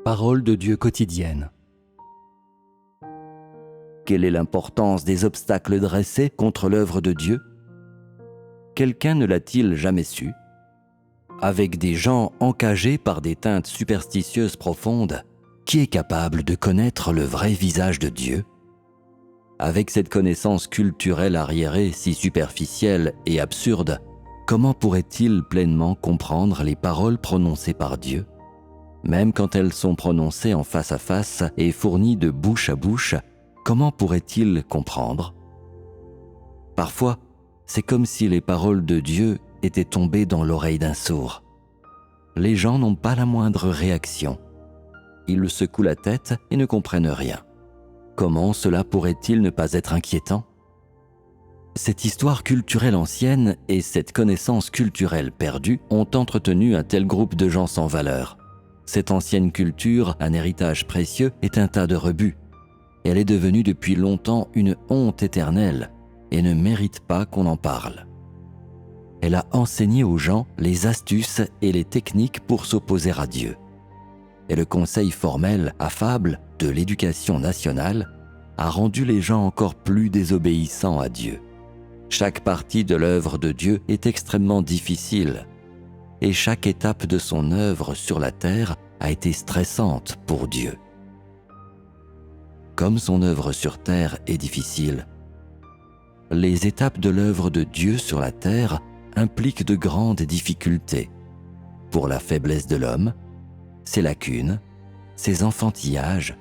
Parole de Dieu quotidienne. Quelle est l'importance des obstacles dressés contre l'œuvre de Dieu? Quelqu'un ne l'a-t-il jamais su? Avec des gens encagés par des teintes superstitieuses profondes, qui est capable de connaître le vrai visage de Dieu? Avec cette connaissance culturelle arriérée si superficielle et absurde, comment pourrait-il pleinement comprendre les paroles prononcées par Dieu? Même quand elles sont prononcées en face à face et fournies de bouche à bouche, comment pourrait-il comprendre? Parfois, c'est comme si les paroles de Dieu étaient tombées dans l'oreille d'un sourd. Les gens n'ont pas la moindre réaction. Ils secouent la tête et ne comprennent rien. Comment cela pourrait-il ne pas être inquiétant? Cette histoire culturelle ancienne et cette connaissance culturelle perdue ont entretenu un tel groupe de gens sans valeur. Cette ancienne culture, un héritage précieux, est un tas de rebuts. Elle est devenue depuis longtemps une honte éternelle et ne mérite pas qu'on en parle. Elle a enseigné aux gens les astuces et les techniques pour s'opposer à Dieu. Et le conseil formel, affable, de l'éducation nationale a rendu les gens encore plus désobéissants à Dieu. Chaque partie de l'œuvre de Dieu est extrêmement difficile et chaque étape de son œuvre sur la terre a été stressante pour Dieu. Comme son œuvre sur terre est difficile, les étapes de l'œuvre de Dieu sur la terre impliquent de grandes difficultés pour la faiblesse de l'homme, ses lacunes, ses enfantillages,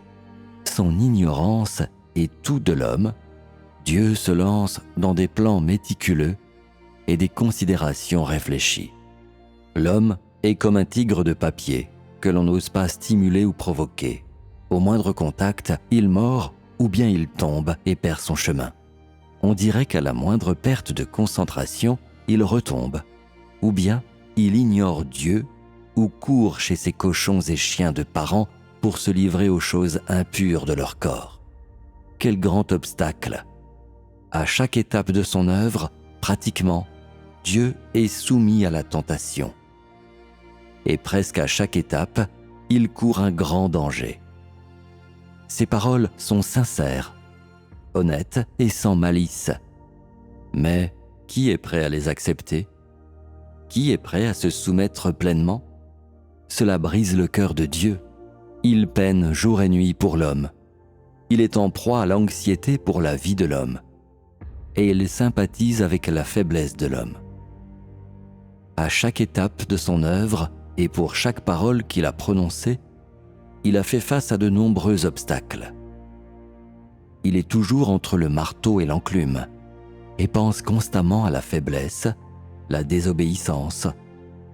son ignorance et tout de l'homme. Dieu se lance dans des plans méticuleux et des considérations réfléchies. L'homme est comme un tigre de papier que l'on n'ose pas stimuler ou provoquer. Au moindre contact, il mord ou bien il tombe et perd son chemin. On dirait qu'à la moindre perte de concentration, il retombe, ou bien il ignore Dieu ou court chez ses cochons et chiens de parents pour se livrer aux choses impures de leur corps. Quel grand obstacle! À chaque étape de son œuvre, pratiquement, Dieu est soumis à la tentation. Et presque à chaque étape, il court un grand danger. Ses paroles sont sincères, honnêtes et sans malice. Mais qui est prêt à les accepter? Qui est prêt à se soumettre pleinement? Cela brise le cœur de Dieu. Il peine jour et nuit pour l'homme. Il est en proie à l'anxiété pour la vie de l'homme. Et il sympathise avec la faiblesse de l'homme. À chaque étape de son œuvre et pour chaque parole qu'il a prononcée, il a fait face à de nombreux obstacles. Il est toujours entre le marteau et l'enclume et pense constamment à la faiblesse, la désobéissance,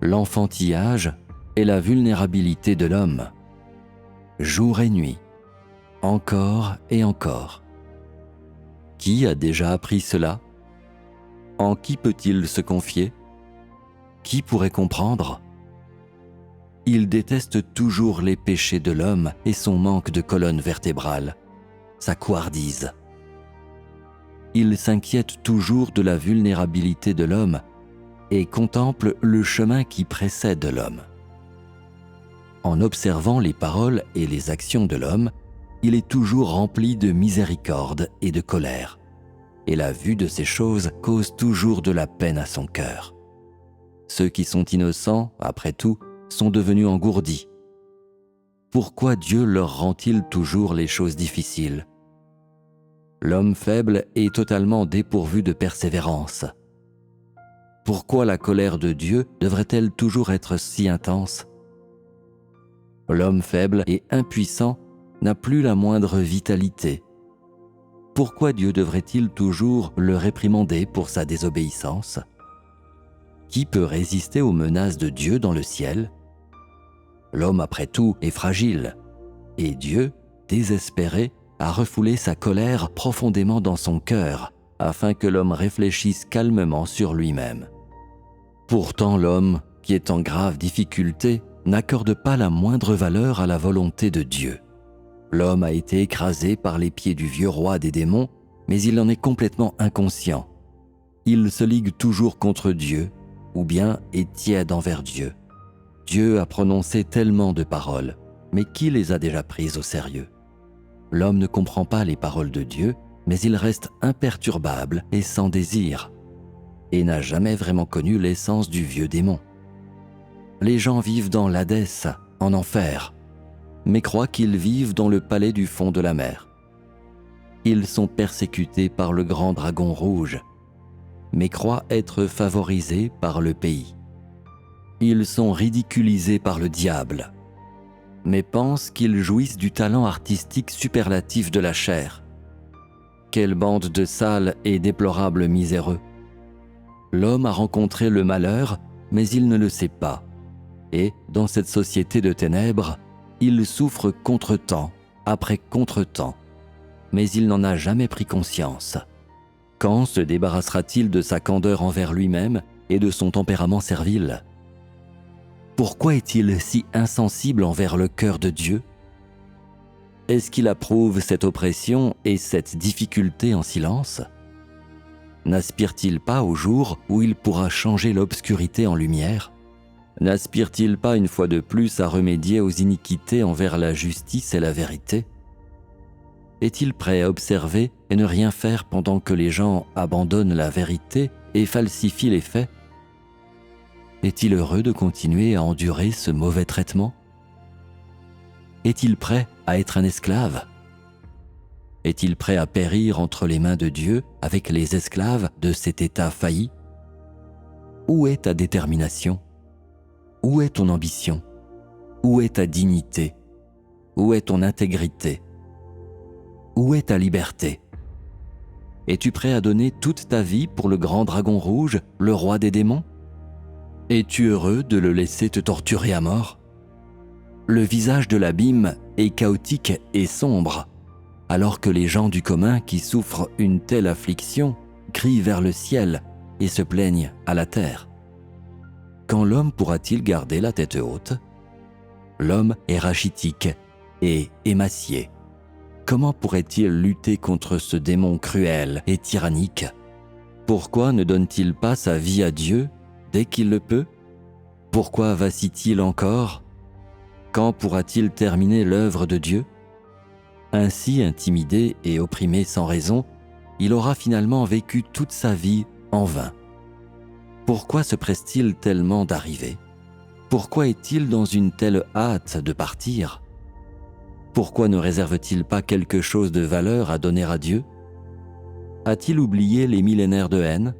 l'enfantillage et la vulnérabilité de l'homme. Jour et nuit, encore et encore. Qui a déjà appris cela? En qui peut-il se confier? Qui pourrait comprendre? Il déteste toujours les péchés de l'homme et son manque de colonne vertébrale, sa couardise. Il s'inquiète toujours de la vulnérabilité de l'homme et contemple le chemin qui précède l'homme. En observant les paroles et les actions de l'homme, il est toujours rempli de miséricorde et de colère, et la vue de ces choses cause toujours de la peine à son cœur. Ceux qui sont innocents, après tout, sont devenus engourdis. Pourquoi Dieu leur rend-il toujours les choses difficiles? L'homme faible est totalement dépourvu de persévérance. Pourquoi la colère de Dieu devrait-elle toujours être si intense? L'homme faible et impuissant n'a plus la moindre vitalité. Pourquoi Dieu devrait-il toujours le réprimander pour sa désobéissance? Qui peut résister aux menaces de Dieu dans le ciel? L'homme, après tout, est fragile, et Dieu, désespéré, a refoulé sa colère profondément dans son cœur, afin que l'homme réfléchisse calmement sur lui-même. Pourtant, l'homme, qui est en grave difficulté, n'accorde pas la moindre valeur à la volonté de Dieu. L'homme a été écrasé par les pieds du vieux roi des démons, mais il en est complètement inconscient. Il se ligue toujours contre Dieu, ou bien est tiède envers Dieu. Dieu a prononcé tellement de paroles, mais qui les a déjà prises au sérieux? L'homme ne comprend pas les paroles de Dieu, mais il reste imperturbable et sans désir, et n'a jamais vraiment connu l'essence du vieux démon. Les gens vivent dans l'Hadès, en enfer, mais croient qu'ils vivent dans le palais du fond de la mer. Ils sont persécutés par le grand dragon rouge, mais croient être favorisés par le pays. Ils sont ridiculisés par le diable, mais pensent qu'ils jouissent du talent artistique superlatif de la chair. Quelle bande de sales et déplorables miséreux! L'homme a rencontré le malheur, mais il ne le sait pas. Et, dans cette société de ténèbres, il souffre contretemps après contretemps, mais il n'en a jamais pris conscience. Quand se débarrassera-t-il de sa candeur envers lui-même et de son tempérament servile? Pourquoi est-il si insensible envers le cœur de Dieu? Est-ce qu'il approuve cette oppression et cette difficulté en silence? N'aspire-t-il pas au jour où il pourra changer l'obscurité en lumière? N'aspire-t-il pas une fois de plus à remédier aux iniquités envers la justice et la vérité? Est-il prêt à observer et ne rien faire pendant que les gens abandonnent la vérité et falsifient les faits? Est-il heureux de continuer à endurer ce mauvais traitement? Est-il prêt à être un esclave? Est-il prêt à périr entre les mains de Dieu avec les esclaves de cet état failli? Où est ta détermination? Où est ton ambition? Où est ta dignité? Où est ton intégrité? Où est ta liberté? Es-tu prêt à donner toute ta vie pour le grand dragon rouge, le roi des démons? Es-tu heureux de le laisser te torturer à mort? Le visage de l'abîme est chaotique et sombre, alors que les gens du commun qui souffrent une telle affliction crient vers le ciel et se plaignent à la terre. Quand l'homme pourra-t-il garder la tête haute? L'homme est rachitique et émacié. Comment pourrait-il lutter contre ce démon cruel et tyrannique? Pourquoi ne donne-t-il pas sa vie à Dieu dès qu'il le peut? Pourquoi vacille-t-il encore? Quand pourra-t-il terminer l'œuvre de Dieu? Ainsi intimidé et opprimé sans raison, il aura finalement vécu toute sa vie en vain. Pourquoi se presse-t-il tellement d'arriver? Pourquoi est-il dans une telle hâte de partir? Pourquoi ne réserve-t-il pas quelque chose de valeur à donner à Dieu? A-t-il oublié les millénaires de haine,